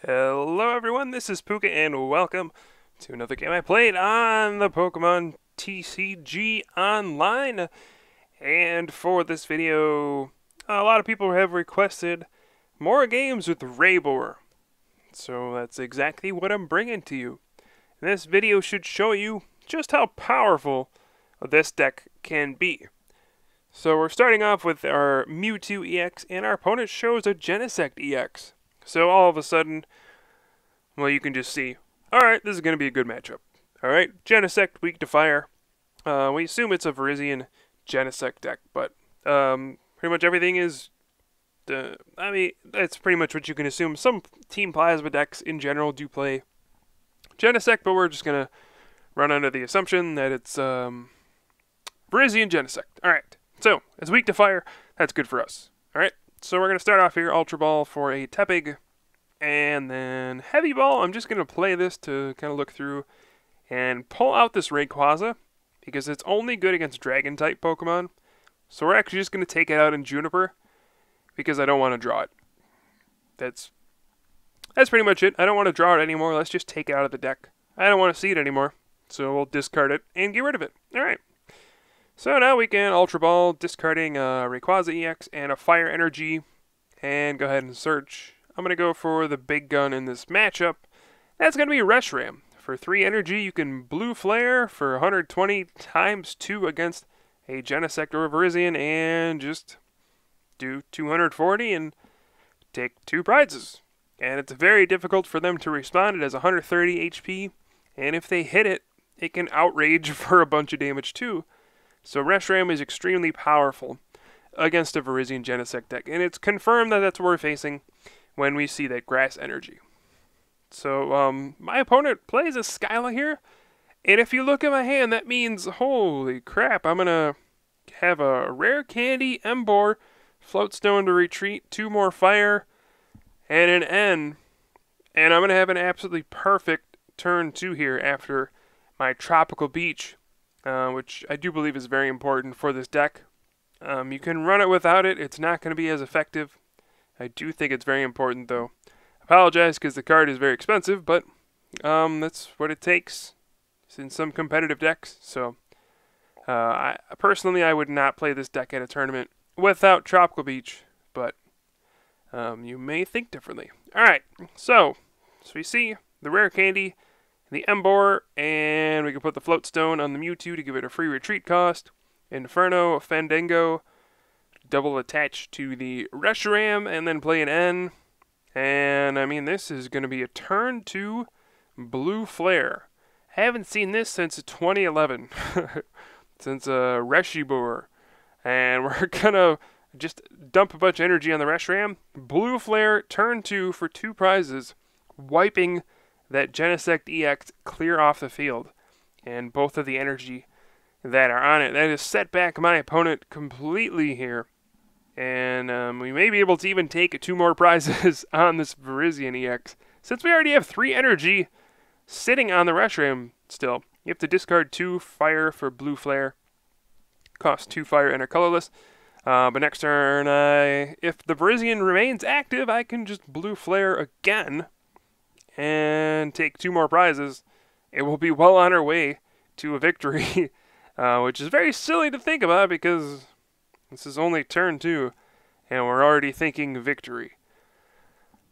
Hello everyone, this is Pooka and welcome to another game I played on the Pokémon TCG Online. And for this video, a lot of people have requested more games with RayBoar. So that's exactly what I'm bringing to you. And this video should show you just how powerful this deck can be. So we're starting off with our Mewtwo EX, and our opponent shows a Genesect EX. So all of a sudden, well, you can just see, alright, this is going to be a good matchup. Alright, Genesect, weak to fire. We assume it's a Virizion Genesect deck, but pretty much everything is, I mean, that's pretty much what you can assume. Some Team Plasma decks in general do play Genesect, but we're just going to run under the assumption that it's Virizion Genesect. Alright, so, it's weak to fire, that's good for us. Alright, so we're going to start off here, Ultra Ball for a Tepig, and then Heavy Ball. I'm just going to play this to kind of look through and pull out this Rayquaza, because it's only good against Dragon-type Pokemon. So we're actually just going to take it out in Juniper, because I don't want to draw it. That's pretty much it. I don't want to draw it anymore. Let's just take it out of the deck. I don't want to see it anymore, so we'll discard it and get rid of it. Alright. So now we can Ultra Ball, discarding Rayquaza EX and a Fire Energy, and go ahead and search. I'm going to go for the big gun in this matchup. That's going to be Reshiram. For 3 energy, you can Blue Flare for 120 times 2 against a Genesect or a Virizion, and just do 240 and take 2 prizes. And it's very difficult for them to respond. It has 130 HP, and if they hit it, it can outrage for a bunch of damage too. So Reshiram is extremely powerful against a Virizion Genesect deck, and it's confirmed that that's what we're facing when we see that Grass Energy. So my opponent plays a Skyla here, and if you look at my hand, that means, holy crap, I'm going to have a Rare Candy, Emboar, Floatstone to retreat, 2 more Fire, and an N, and I'm going to have an absolutely perfect turn 2 here after my Tropical Beach. Which I do believe is very important for this deck. You can run it without it. It's not going to be as effective. I do think it's very important, though. I apologize because the card is very expensive, but that's what it takes in some competitive decks. So, personally, I would not play this deck at a tournament without Tropical Beach, but you may think differently. Alright, so we see the Rare Candy, the Emboar, and we can put the Floatstone on the Mewtwo to give it a free retreat cost. Inferno, Fandango, double attach to the Reshiram, and then play an N. And, I mean, this is going to be a turn 2 Blue Flare. Haven't seen this since 2011. Since RayBoar. And we're going to just dump a bunch of energy on the Reshiram. Blue Flare, turn 2 for 2 prizes, wiping that Genesect EX clear off the field, and both of the energy that are on it. That has set back my opponent completely here, and we may be able to even take 2 more prizes on this Virizion EX, since we already have 3 energy sitting on the Reshiram still. You have to discard 2 fire for Blue Flare, cost 2 fire and a colorless, but next turn, if the Virizion remains active, I can just Blue Flare again, and take 2 more prizes. It will be well on our way to a victory, which is very silly to think about because this is only turn 2, and we're already thinking victory.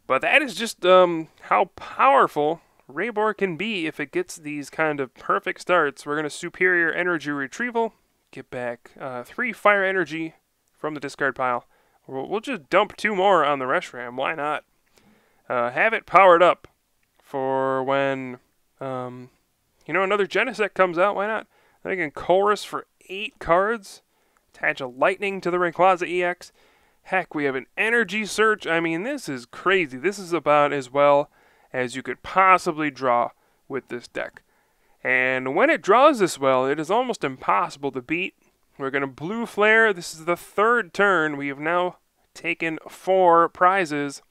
But that is just how powerful RayBoar can be if it gets these kind of perfect starts. We're going to Superior Energy Retrieval, get back 3 Fire Energy from the discard pile. We'll just dump 2 more on the Reshiram, why not? Have it powered up for when, another Genesect comes out, why not? Then I can Chorus for 8 cards, attach a Lightning to the Rayquaza EX. Heck, we have an Energy Search. I mean, this is crazy. This is about as well as you could possibly draw with this deck. And when it draws this well, it is almost impossible to beat. We're going to Blue Flare. This is the 3rd turn. We have now taken 4 prizes,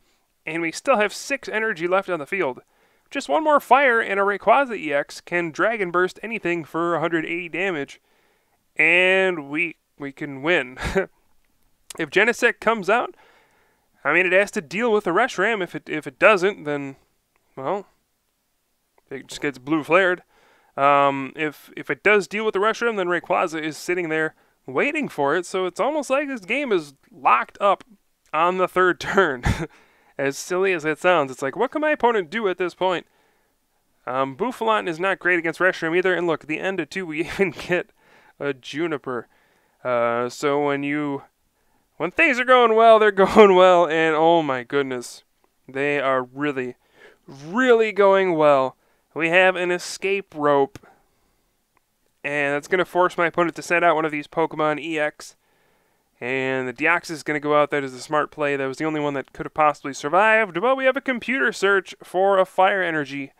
and we still have 6 energy left on the field. Just 1 more fire and a Rayquaza EX can Dragon Burst anything for 180 damage, and we can win. If Genesect comes out, I mean, it has to deal with the Reshiram. If it doesn't, then well, it just gets blue flared. If it does deal with the Reshiram, then Rayquaza is sitting there waiting for it, so it's almost like this game is locked up on the third turn. As silly as it sounds, it's like, what can my opponent do at this point? Bouffalant is not great against Reshiram either, and look, at the end of 2, we even get a Juniper. So when things are going well, they're going well, and oh my goodness, they are really, really going well. We have an escape rope, and that's going to force my opponent to send out one of these Pokemon EX. And the Deoxys is going to go out. That is a smart play. That was the only one that could have possibly survived. But we have a computer search for a Fire Energy.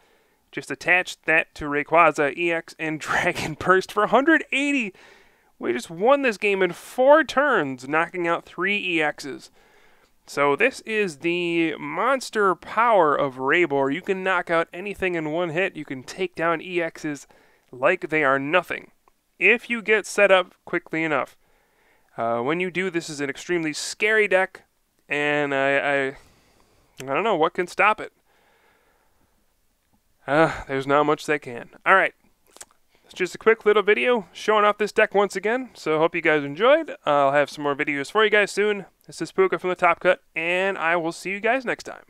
Just attach that to Rayquaza, EX, and Dragon Burst for 180. We just won this game in 4 turns, knocking out 3 EXs. So this is the monster power of RayBoar. You can knock out anything in one hit. You can take down EXs like they are nothing, if you get set up quickly enough. When you do, this is an extremely scary deck, and I don't know what can stop it. There's not much that can. Alright, it's just a quick little video showing off this deck once again, so I hope you guys enjoyed. I'll have some more videos for you guys soon. This is Pooka from the Top Cut, and I will see you guys next time.